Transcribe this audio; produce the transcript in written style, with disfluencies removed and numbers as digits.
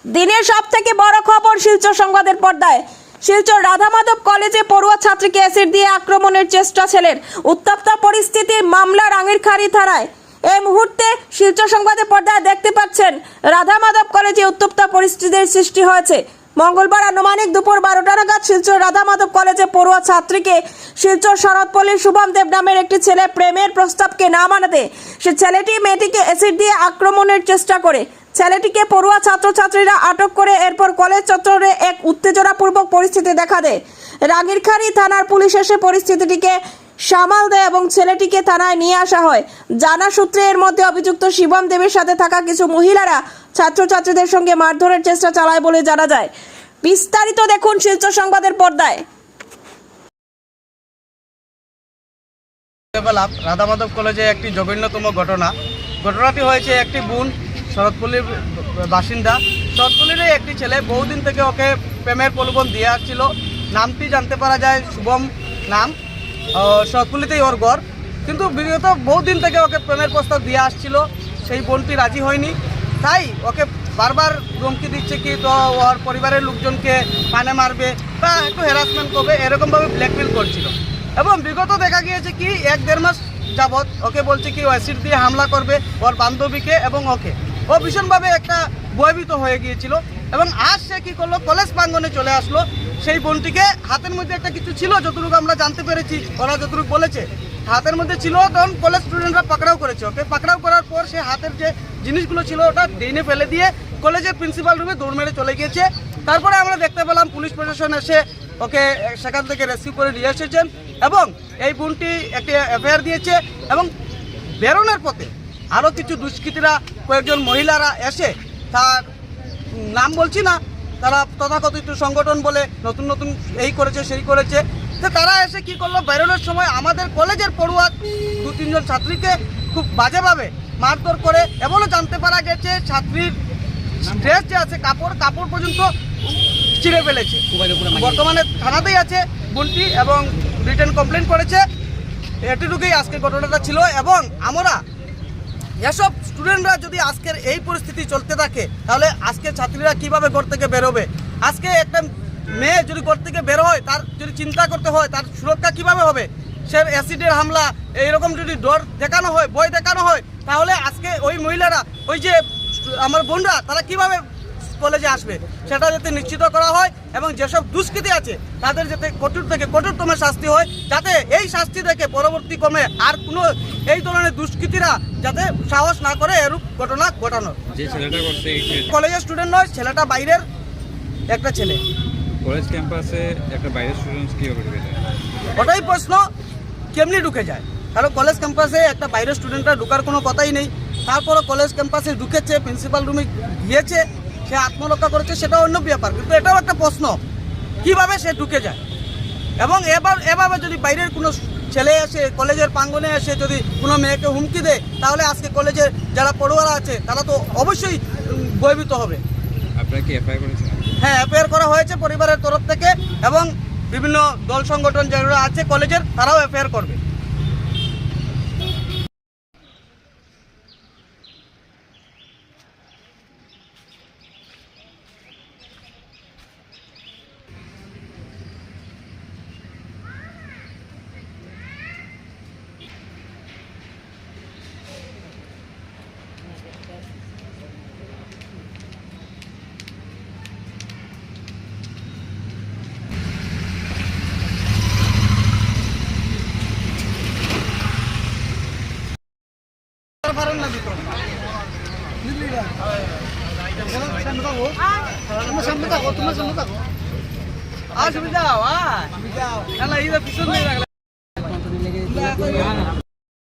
দিনের সবথেকে বড় খবর শিলচর সংবাদের পর্দায়। শিলচর রাধামাধব কলেজে পড়ুয়া ছাত্রীকে অ্যাসিড দিয়ে আক্রমণের চেষ্টা ছেলের। উত্তপ্ত পরিস্থিতির মামলা রাঙ্গিরখাড়ি থানায়। এই মুহূর্তে শিলচর সংবাদের পর্দায় দেখতে পাচ্ছেন রাধামাধব কলেজে উত্তপ্ত পরিস্থিতির সৃষ্টি হয়েছে। মঙ্গলবার আনুমানিক দুপুর 12টা নাগাদ শিলচর রাধামাধব কলেজে পড়ুয়া ছাত্রীকে শিলচর শরৎপল্লীর শুভম দেব নামের একটি ছেলে প্রেমের প্রস্তাবকে না মানাতে সে ছেলেটি মেয়েটিকে অ্যাসিড দিয়ে আক্রমণের চেষ্টা করে। ছেলেটিকে পড়ুয়া ছাত্রছাত্রীরা আটক করে এরপর কলেজ চত্বরে এক উত্তেজনাপূর্বক পরিস্থিতি দেখা দেয়। রাঙ্গিরখাড়ি থানার পুলিশ এসে পরিস্থিতিটিকে সামাল দেয় এবং ছেলেটিকে থানায় নিয়ে আসা হয়। জানা সূত্রে এর মধ্যে অভিযুক্ত শিবম দেবের সাথে থাকা কিছু মহিলারা ছাত্রছাত্রীদের সঙ্গে মারধরের চেষ্টা চালায় বলে জানা যায়। বিস্তারিত দেখুন শিলচর সংবাদের পর্দায়। রাধামাধব কলেজে একটি জঘন্যতম ঘটনাটি হয়েছে। একটি বোন শরৎপল্লীর বাসিন্দা, শরৎপল্লীর একটি ছেলে বহুদিন থেকে ওকে প্রেমের প্রলোভন দিয়ে আসছিল। নামটি জানতে পারা যায় শুভম নাম, শরৎপল্লীতেই ওর ঘর। কিন্তু বিগত বহুদিন থেকে ওকে প্রেমের প্রস্তাব দিয়ে আসছিল। সেই বোনটি রাজি হয়নি, তাই ওকে বারবার ধমকি দিচ্ছে কি তো ওর পরিবারের লোকজনকে পানে মারবে বা একটু হ্যারাসমেন্ট করবে, এরকমভাবে ব্ল্যাকমেল করছিল। এবং বিগত দেখা গিয়েছে কি 1-1.5 মাস যাবৎ ওকে বলছে কি অ্যাসিড দিয়ে হামলা করবে ওর বান্ধবীকে এবং ওকে। ও ভীষণভাবে একটা ভয়ভীত হয়ে গিয়েছিল এবং আজ সে কী করলো, কলেজ প্রাঙ্গণে চলে আসলো। সেই বোনটিকে হাতের মধ্যে একটা কিছু ছিল, যতটুকু আমরা জানতে পেরেছি, ওরা যতটুকু বলেছে হাতের মধ্যে ছিল। তখন কলেজ স্টুডেন্টরা পাকড়াও করেছে ওকে। পাকড়াও করার পর সে হাতের যে জিনিসগুলো ছিল ওটা ড্রেনে ফেলে দিয়ে কলেজের প্রিন্সিপাল রুমে দৌড় মেরে চলে গিয়েছে। তারপরে আমরা দেখতে পেলাম পুলিশ প্রশাসন এসে ওকে সেখান থেকে রেস্কিউ করে নিয়ে এসেছেন এবং এই বোনটি একটি এফআইআর দিয়েছে। এবং বেরোনোর পথে আরও কিছু দুষ্কৃতীরা কয়েকজন মহিলারা এসে, তার নাম বলছি না, তারা তথাকথিত সংগঠন বলে নতুন নতুন এই করেছে সেই করেছে, তো তারা এসে কি করলো, বেরোনোর সময় আমাদের কলেজের পড়ুয়া 2-3 জন ছাত্রীকে খুব বাজেভাবে মারধর করে। এমনও জানতে পারা গেছে ছাত্রীর ড্রেস যে আছে, কাপড় পর্যন্ত ছিঁড়ে ফেলেছে। বর্তমানে থানাতেই আছে বোনটি এবং রিটেন কমপ্লেন করেছে। এটুকুই আজকে ঘটনাটা ছিল। এবং আমরা এসব স্টুডেন্টরা যদি আজকের এই পরিস্থিতি চলতে থাকে তাহলে আজকে ছাত্রীরা কিভাবে ঘর থেকে বেরোবে? আজকে একটা মেয়ে যদি ঘর থেকে বের হয়, তার যদি চিন্তা করতে হয় তার সুরক্ষা কিভাবে হবে? সে অ্যাসিডের হামলা এইরকম যদি ডর দেখানো হয়, ভয় দেখানো হয়, তাহলে আজকে ওই মহিলারা, ওই যে আমার বোনরা, তারা কিভাবে কলেজে আসবে? সেটা যাতে নিশ্চিত করা হয় এবং যেসব দুষ্কৃতী আছে তাদের যাতে কঠোর থেকে কঠোরতম শাস্তি হয়, যাতে এই শাস্তি দেখে পরবর্তী ক্রমে আর কোনো এই ধরনের দুষ্কৃতীরা যাতে সাহস না করে এরূপ ঘটনা ঘটানোর। যে ছেলেটা করছে কলেজের স্টুডেন্ট নয়, ছেলেটা বাইরের একটা ছেলে। কলেজ ক্যাম্পাসে একটা বাইরের স্টুডেন্ট কীভাবে ঢুকে যায়? ওটাই প্রশ্ন, কেমনি ঢুকে যায়? কারণ কলেজ ক্যাম্পাসে একটা বাইরের স্টুডেন্টরা ঢুকার কোনো কথাই নেই। তারপরও কলেজ ক্যাম্পাসে ঢুকেছে, প্রিন্সিপাল রুমে গিয়েছে, সে আত্মরক্ষা করেছে, সেটা অন্য ব্যাপার। কিন্তু এটাও একটা প্রশ্ন, কিভাবে সে ঢুকে যায়? এবং এভাবে যদি বাইরের কোনো ছেলে এসে কলেজের প্রাঙ্গণে এসে যদি কোনো মেয়েকে হুমকি দেয়, তাহলে আজকে কলেজের যারা পড়ুয়ারা আছে তারা তো অবশ্যই ভয়ভীত হবে। আপনারা কি এফআইআর করেছেন? হ্যাঁ, এফআইআর করা হয়েছে পরিবারের তরফ থেকে এবং বিভিন্ন দল সংগঠন যারা আছে কলেজের, তারাও এফআইআর করবে। সুবিধা